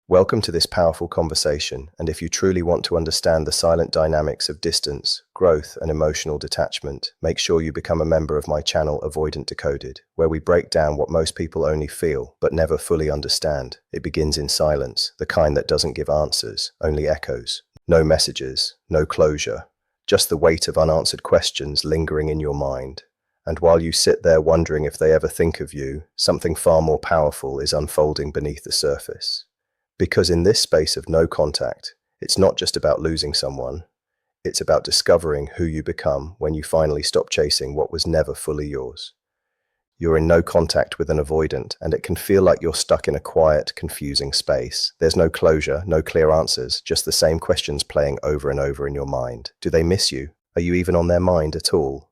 Welcome to this powerful conversation, and if you truly want to understand the silent dynamics of distance, growth, and emotional detachment, make sure you become a member of my channel Avoidant Decoded, where we break down what most people only feel but never fully understand. It begins in silence, the kind that doesn't give answers, only echoes. No messages, no closure, just the weight of unanswered questions lingering in your mind. And while you sit there wondering if they ever think of you, something far more powerful is unfolding beneath the surface. Because in this space of no contact, it's not just about losing someone, it's about discovering who you become when you finally stop chasing what was never fully yours. You're in no contact with an avoidant, and it can feel like you're stuck in a quiet, confusing space. There's no closure, no clear answers, just the same questions playing over and over in your mind. Do they miss you? Are you even on their mind at all?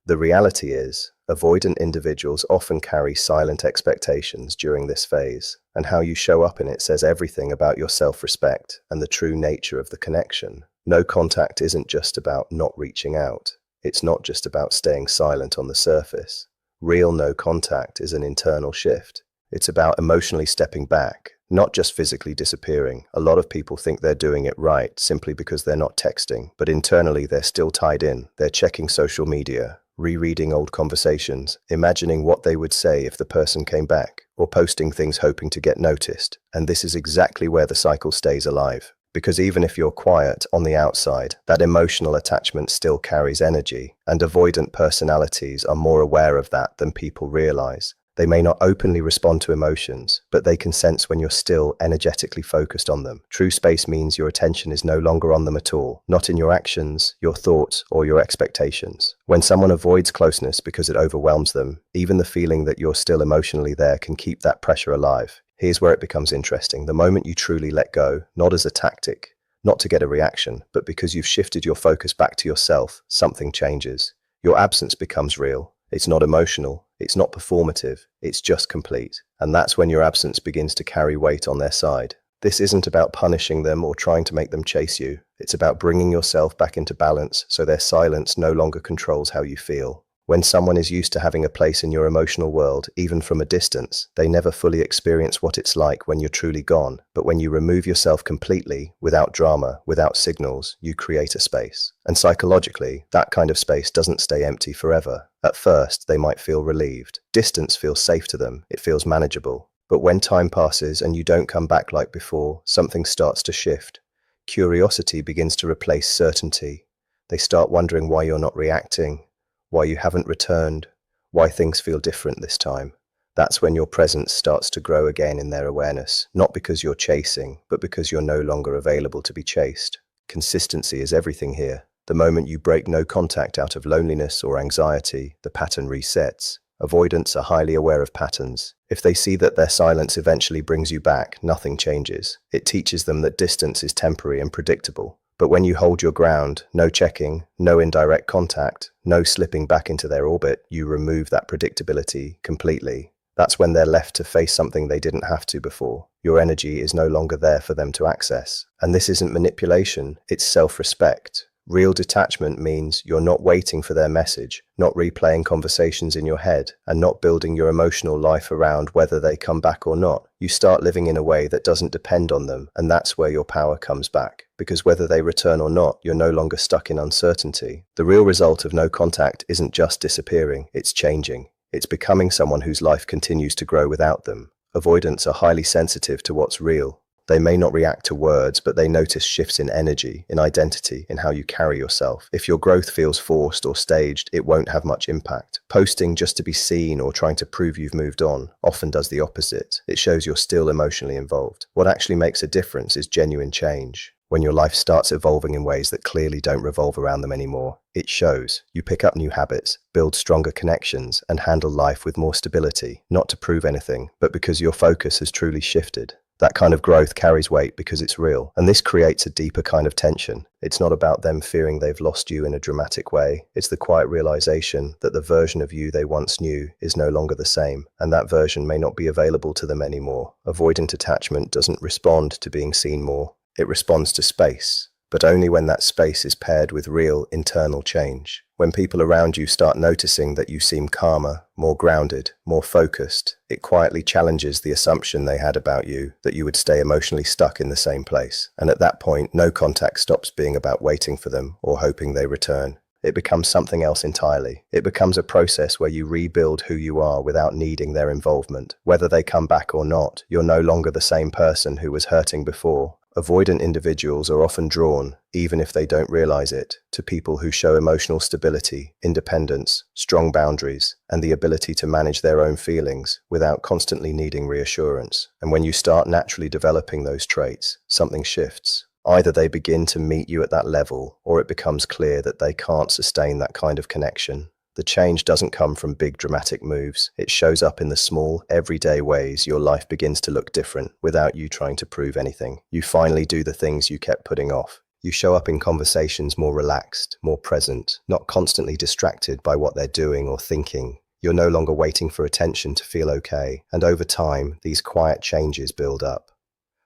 The reality is, avoidant individuals often carry silent expectations during this phase, and how you show up in it says everything about your self-respect and the true nature of the connection. No contact isn't just about not reaching out. It's not just about staying silent on the surface. Real no contact is an internal shift. It's about emotionally stepping back, not just physically disappearing. A lot of people think they're doing it right simply because they're not texting, but internally they're still tied in. They're checking social media, rereading old conversations, imagining what they would say if the person came back, or posting things hoping to get noticed. And this is exactly where the cycle stays alive. Because even if you're quiet on the outside, that emotional attachment still carries energy, and avoidant personalities are more aware of that than people realize. They may not openly respond to emotions, but they can sense when you're still energetically focused on them. True space means your attention is no longer on them at all, not in your actions, your thoughts, or your expectations. When someone avoids closeness because it overwhelms them, even the feeling that you're still emotionally there can keep that pressure alive. Here's where it becomes interesting. The moment you truly let go, not as a tactic, not to get a reaction, but because you've shifted your focus back to yourself, something changes. Your absence becomes real. It's not emotional, it's not performative, it's just complete. And that's when your absence begins to carry weight on their side. This isn't about punishing them or trying to make them chase you. It's about bringing yourself back into balance so their silence no longer controls how you feel. When someone is used to having a place in your emotional world, even from a distance, they never fully experience what it's like when you're truly gone. But when you remove yourself completely, without drama, without signals, you create a space. And psychologically, that kind of space doesn't stay empty forever. At first, they might feel relieved. Distance feels safe to them. It feels manageable. But when time passes and you don't come back like before, something starts to shift. Curiosity begins to replace certainty. They start wondering why you're not reacting, why you haven't returned, why things feel different this time. That's when your presence starts to grow again in their awareness, not because you're chasing, but because you're no longer available to be chased. Consistency is everything here. The moment you break no contact out of loneliness or anxiety, the pattern resets. Avoidants are highly aware of patterns. If they see that their silence eventually brings you back, nothing changes. It teaches them that distance is temporary and predictable. But when you hold your ground, no checking, no indirect contact, no slipping back into their orbit, you remove that predictability completely. That's when they're left to face something they didn't have to before. Your energy is no longer there for them to access. And this isn't manipulation, it's self-respect. Real detachment means you're not waiting for their message, not replaying conversations in your head, and not building your emotional life around whether they come back or not. You start living in a way that doesn't depend on them, and that's where your power comes back. Because whether they return or not, you're no longer stuck in uncertainty. The real result of no contact isn't just disappearing, it's changing. It's becoming someone whose life continues to grow without them. Avoidants are highly sensitive to what's real. They may not react to words, but they notice shifts in energy, in identity, in how you carry yourself. If your growth feels forced or staged, it won't have much impact. Posting just to be seen or trying to prove you've moved on often does the opposite. It shows you're still emotionally involved. What actually makes a difference is genuine change. When your life starts evolving in ways that clearly don't revolve around them anymore, it shows. You pick up new habits, build stronger connections, and handle life with more stability, not to prove anything, but because your focus has truly shifted. That kind of growth carries weight because it's real, and this creates a deeper kind of tension. It's not about them fearing they've lost you in a dramatic way. It's the quiet realization that the version of you they once knew is no longer the same, and that version may not be available to them anymore. Avoidant attachment doesn't respond to being seen more. It responds to space, but only when that space is paired with real internal change. When people around you start noticing that you seem calmer, more grounded, more focused, it quietly challenges the assumption they had about you that you would stay emotionally stuck in the same place. And at that point, no contact stops being about waiting for them or hoping they return. It becomes something else entirely. It becomes a process where you rebuild who you are without needing their involvement. Whether they come back or not, you're no longer the same person who was hurting before. Avoidant individuals are often drawn, even if they don't realize it, to people who show emotional stability, independence, strong boundaries, and the ability to manage their own feelings without constantly needing reassurance. And when you start naturally developing those traits, something shifts. Either they begin to meet you at that level, or it becomes clear that they can't sustain that kind of connection. The change doesn't come from big dramatic moves. It shows up in the small, everyday ways your life begins to look different without you trying to prove anything. You finally do the things you kept putting off. You show up in conversations more relaxed, more present, not constantly distracted by what they're doing or thinking. You're no longer waiting for attention to feel okay, and over time, these quiet changes build up.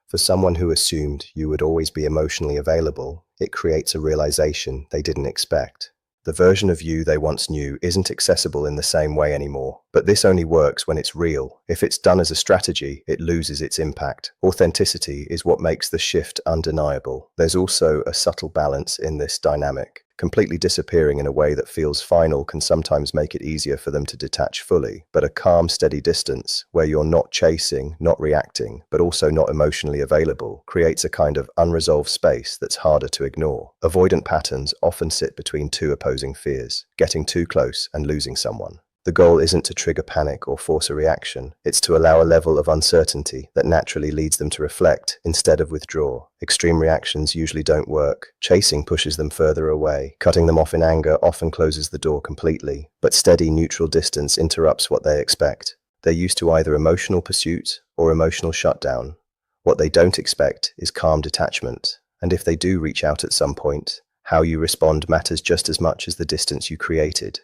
For someone who assumed you would always be emotionally available, it creates a realization they didn't expect. The version of you they once knew isn't accessible in the same way anymore. But this only works when it's real. If it's done as a strategy, it loses its impact. Authenticity is what makes the shift undeniable. There's also a subtle balance in this dynamic. Completely disappearing in a way that feels final can sometimes make it easier for them to detach fully, but a calm, steady distance, where you're not chasing, not reacting, but also not emotionally available, creates a kind of unresolved space that's harder to ignore. Avoidant patterns often sit between two opposing fears: getting too close and losing someone. The goal isn't to trigger panic or force a reaction. It's to allow a level of uncertainty that naturally leads them to reflect instead of withdraw. Extreme reactions usually don't work. Chasing pushes them further away. Cutting them off in anger often closes the door completely. But steady, neutral distance interrupts what they expect. They're used to either emotional pursuit or emotional shutdown. What they don't expect is calm detachment. And if they do reach out at some point, how you respond matters just as much as the distance you created.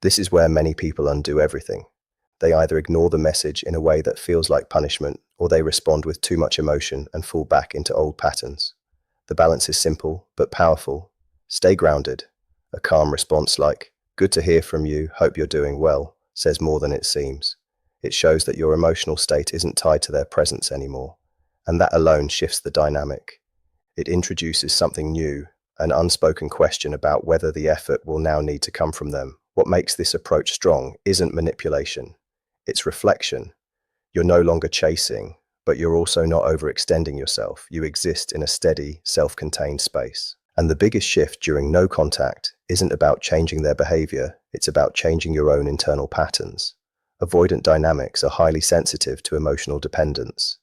This is where many people undo everything. They either ignore the message in a way that feels like punishment, or they respond with too much emotion and fall back into old patterns. The balance is simple, but powerful. Stay grounded. A calm response like, "Good to hear from you, hope you're doing well," says more than it seems. It shows that your emotional state isn't tied to their presence anymore, and that alone shifts the dynamic. It introduces something new, an unspoken question about whether the effort will now need to come from them. What makes this approach strong isn't manipulation, it's reflection. You're no longer chasing, but you're also not overextending yourself. You exist in a steady, self-contained space. And the biggest shift during no contact isn't about changing their behavior, it's about changing your own internal patterns. Avoidant dynamics are highly sensitive to emotional dependence.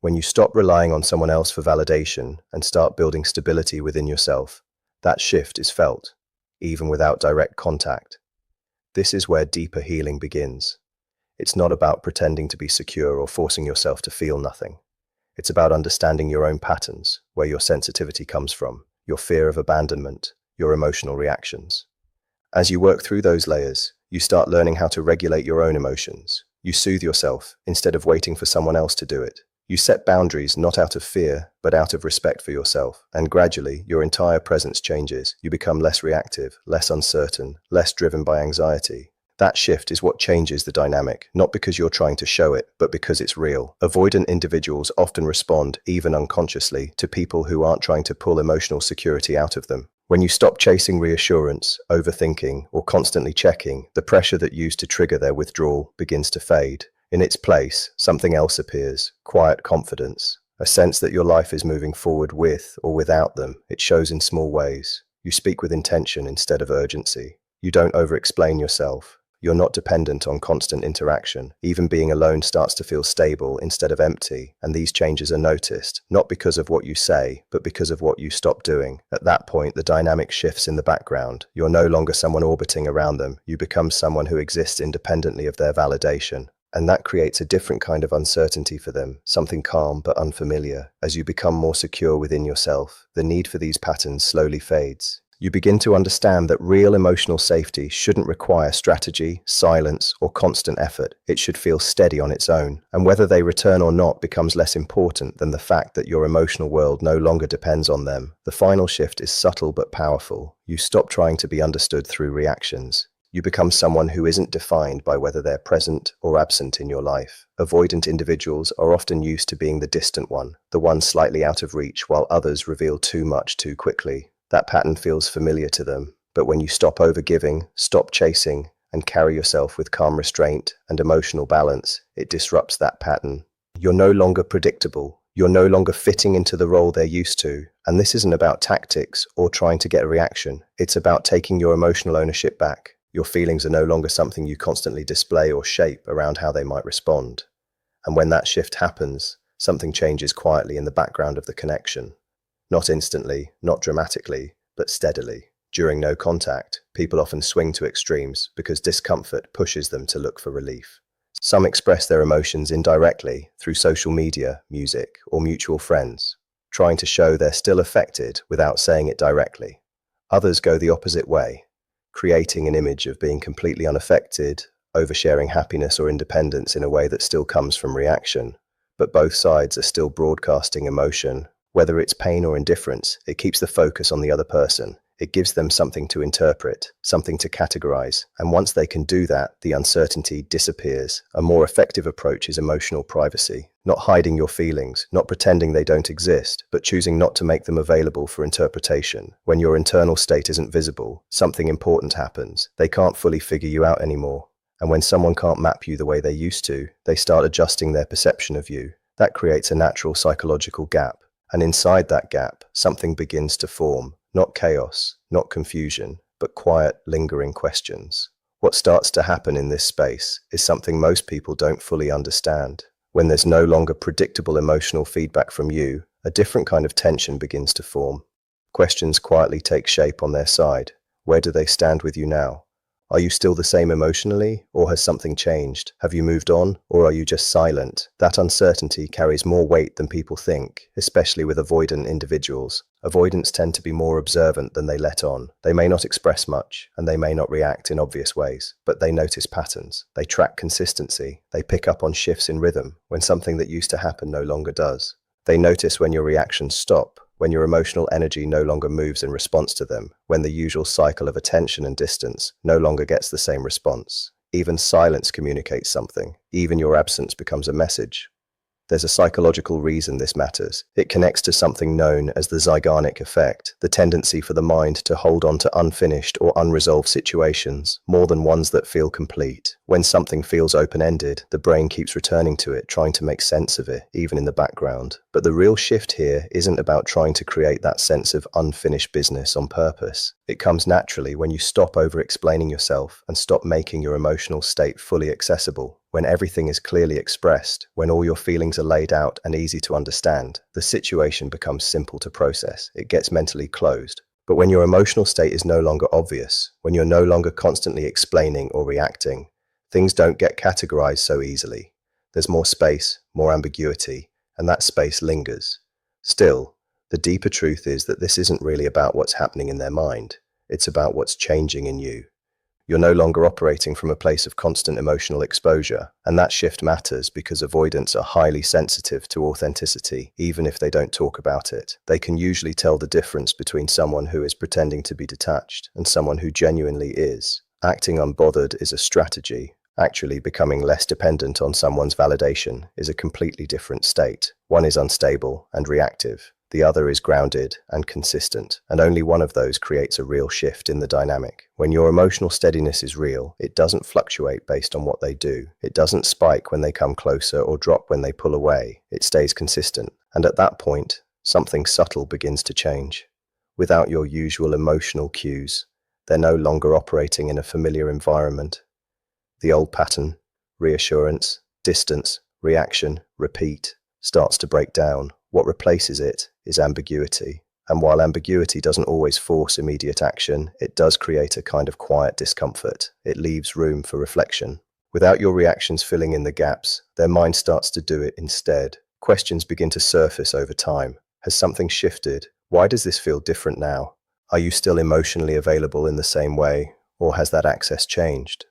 When you stop relying on someone else for validation and start building stability within yourself, that shift is felt, even without direct contact. This is where deeper healing begins. It's not about pretending to be secure or forcing yourself to feel nothing. It's about understanding your own patterns, where your sensitivity comes from, your fear of abandonment, your emotional reactions. As you work through those layers, you start learning how to regulate your own emotions. You soothe yourself instead of waiting for someone else to do it. You set boundaries not out of fear, but out of respect for yourself. And gradually, your entire presence changes. You become less reactive, less uncertain, less driven by anxiety. That shift is what changes the dynamic, not because you're trying to show it, but because it's real. Avoidant individuals often respond, even unconsciously, to people who aren't trying to pull emotional security out of them. When you stop chasing reassurance, overthinking, or constantly checking, the pressure that used to trigger their withdrawal begins to fade. In its place, something else appears: quiet confidence, a sense that your life is moving forward with or without them. It shows in small ways. You speak with intention instead of urgency. You don't over-explain yourself. You're not dependent on constant interaction. Even being alone starts to feel stable instead of empty, and these changes are noticed, not because of what you say, but because of what you stop doing. At that point, the dynamic shifts in the background. You're no longer someone orbiting around them. You become someone who exists independently of their validation. And that creates a different kind of uncertainty for them, something calm but unfamiliar. As you become more secure within yourself, the need for these patterns slowly fades. You begin to understand that real emotional safety shouldn't require strategy, silence, or constant effort. It should feel steady on its own, and whether they return or not becomes less important than the fact that your emotional world no longer depends on them. The final shift is subtle but powerful. You stop trying to be understood through reactions. You become someone who isn't defined by whether they're present or absent in your life. Avoidant individuals are often used to being the distant one, the one slightly out of reach, while others reveal too much too quickly. That pattern feels familiar to them, but when you stop overgiving, stop chasing, and carry yourself with calm restraint and emotional balance, it disrupts that pattern. You're no longer predictable. You're no longer fitting into the role they're used to. And this isn't about tactics or trying to get a reaction. It's about taking your emotional ownership back. Your feelings are no longer something you constantly display or shape around how they might respond. And when that shift happens, something changes quietly in the background of the connection. Not instantly, not dramatically, but steadily. During no contact, people often swing to extremes because discomfort pushes them to look for relief. Some express their emotions indirectly through social media, music, or mutual friends, trying to show they're still affected without saying it directly. Others go the opposite way, creating an image of being completely unaffected, oversharing happiness or independence in a way that still comes from reaction. But both sides are still broadcasting emotion. Whether it's pain or indifference, it keeps the focus on the other person. It gives them something to interpret, something to categorize. And once they can do that, the uncertainty disappears. A more effective approach is emotional privacy. Not hiding your feelings, not pretending they don't exist, but choosing not to make them available for interpretation. When your internal state isn't visible, something important happens. They can't fully figure you out anymore. And when someone can't map you the way they used to, they start adjusting their perception of you. That creates a natural psychological gap. And inside that gap, something begins to form. Not chaos, not confusion, but quiet, lingering questions. What starts to happen in this space is something most people don't fully understand. When there's no longer predictable emotional feedback from you, a different kind of tension begins to form. Questions quietly take shape on their side. Where do they stand with you now? Are you still the same emotionally, or has something changed? Have you moved on, or are you just silent? That uncertainty carries more weight than people think, especially with avoidant individuals. Avoidants tend to be more observant than they let on. They may not express much, and they may not react in obvious ways, but they notice patterns. They track consistency. They pick up on shifts in rhythm when something that used to happen no longer does. They notice when your reactions stop, when your emotional energy no longer moves in response to them, when the usual cycle of attention and distance no longer gets the same response. Even silence communicates something. Even your absence becomes a message. There's a psychological reason this matters. It connects to something known as the Zeigarnik effect, the tendency for the mind to hold on to unfinished or unresolved situations, more than ones that feel complete. When something feels open-ended, the brain keeps returning to it, trying to make sense of it, even in the background. But the real shift here isn't about trying to create that sense of unfinished business on purpose. It comes naturally when you stop over-explaining yourself and stop making your emotional state fully accessible. When everything is clearly expressed, when all your feelings are laid out and easy to understand, the situation becomes simple to process. It gets mentally closed. But when your emotional state is no longer obvious, when you're no longer constantly explaining or reacting, things don't get categorized so easily. There's more space, more ambiguity, and that space lingers. Still, the deeper truth is that this isn't really about what's happening in their mind. It's about what's changing in you. You're no longer operating from a place of constant emotional exposure, and that shift matters because avoidants are highly sensitive to authenticity, even if they don't talk about it. They can usually tell the difference between someone who is pretending to be detached and someone who genuinely is. Acting unbothered is a strategy. Actually, becoming less dependent on someone's validation is a completely different state. One is unstable and reactive. The other is grounded and consistent, and only one of those creates a real shift in the dynamic. When your emotional steadiness is real, it doesn't fluctuate based on what they do. It doesn't spike when they come closer or drop when they pull away. It stays consistent. And at that point, something subtle begins to change. Without your usual emotional cues, they're no longer operating in a familiar environment. The old pattern, reassurance, distance, reaction, repeat, starts to break down. What replaces it is ambiguity. And while ambiguity doesn't always force immediate action, it does create a kind of quiet discomfort. It leaves room for reflection. Without your reactions filling in the gaps, their mind starts to do it instead. Questions begin to surface over time. Has something shifted? Why does this feel different now? Are you still emotionally available in the same way, or has that access changed?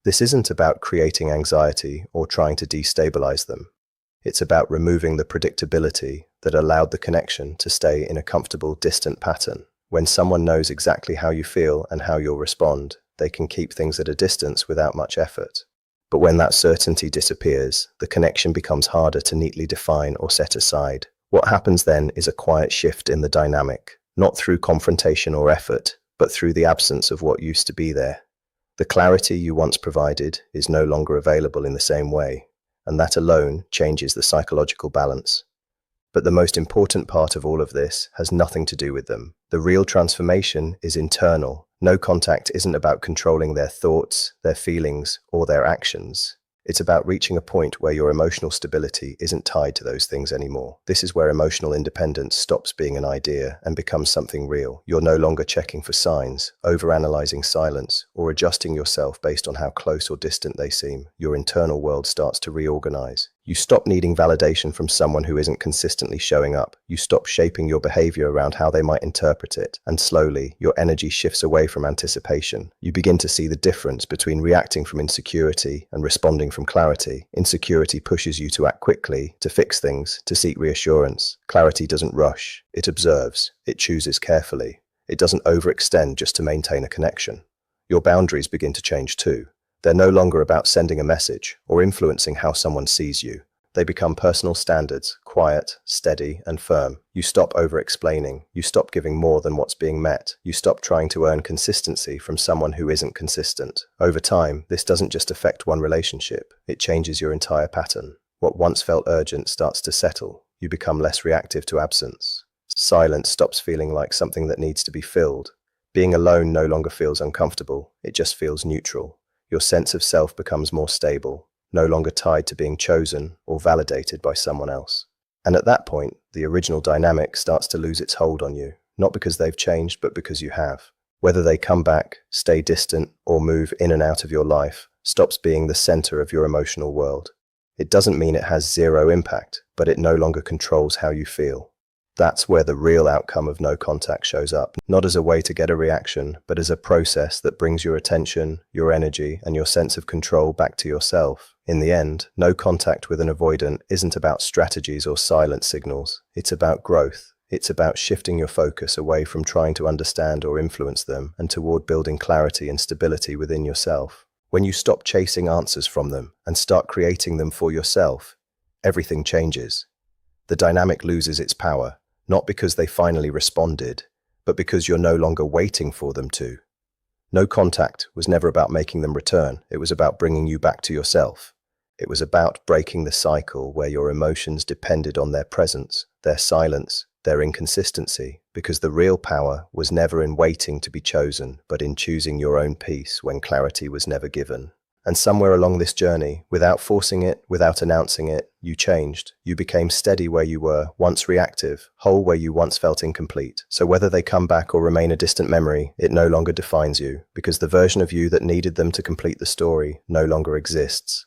This isn't about creating anxiety or trying to destabilize them. It's about removing the predictability that allowed the connection to stay in a comfortable, distant pattern. When someone knows exactly how you feel and how you'll respond, they can keep things at a distance without much effort. But when that certainty disappears, the connection becomes harder to neatly define or set aside. What happens then is a quiet shift in the dynamic, not through confrontation or effort, but through the absence of what used to be there. The clarity you once provided is no longer available in the same way, and that alone changes the psychological balance. But the most important part of all of this has nothing to do with them. The real transformation is internal. No contact isn't about controlling their thoughts, their feelings, or their actions. It's about reaching a point where your emotional stability isn't tied to those things anymore. This is where emotional independence stops being an idea and becomes something real. You're no longer checking for signs, overanalyzing silence, or adjusting yourself based on how close or distant they seem. Your internal world starts to reorganize. You stop needing validation from someone who isn't consistently showing up. You stop shaping your behavior around how they might interpret it. And slowly, your energy shifts away from anticipation. You begin to see the difference between reacting from insecurity and responding from clarity. Insecurity pushes you to act quickly, to fix things, to seek reassurance. Clarity doesn't rush. It observes. It chooses carefully. It doesn't overextend just to maintain a connection. Your boundaries begin to change too. They're no longer about sending a message or influencing how someone sees you. They become personal standards, quiet, steady, and firm. You stop over-explaining. You stop giving more than what's being met. You stop trying to earn consistency from someone who isn't consistent. Over time, this doesn't just affect one relationship. It changes your entire pattern. What once felt urgent starts to settle. You become less reactive to absence. Silence stops feeling like something that needs to be filled. Being alone no longer feels uncomfortable. It just feels neutral. Your sense of self becomes more stable, no longer tied to being chosen or validated by someone else. And at that point, the original dynamic starts to lose its hold on you, not because they've changed, but because you have. Whether they come back, stay distant, or move in and out of your life, stops being the center of your emotional world. It doesn't mean it has zero impact, but it no longer controls how you feel. That's where the real outcome of no contact shows up, not as a way to get a reaction, but as a process that brings your attention, your energy, and your sense of control back to yourself. In the end, no contact with an avoidant isn't about strategies or silent signals. It's about growth. It's about shifting your focus away from trying to understand or influence them and toward building clarity and stability within yourself. When you stop chasing answers from them and start creating them for yourself, everything changes. The dynamic loses its power. Not because they finally responded, but because you're no longer waiting for them to. No contact was never about making them return. It was about bringing you back to yourself. It was about breaking the cycle where your emotions depended on their presence, their silence, their inconsistency, because the real power was never in waiting to be chosen, but in choosing your own peace when clarity was never given. And somewhere along this journey, without forcing it, without announcing it, you changed. You became steady where you were, once reactive, whole where you once felt incomplete. So whether they come back or remain a distant memory, it no longer defines you, because the version of you that needed them to complete the story no longer exists.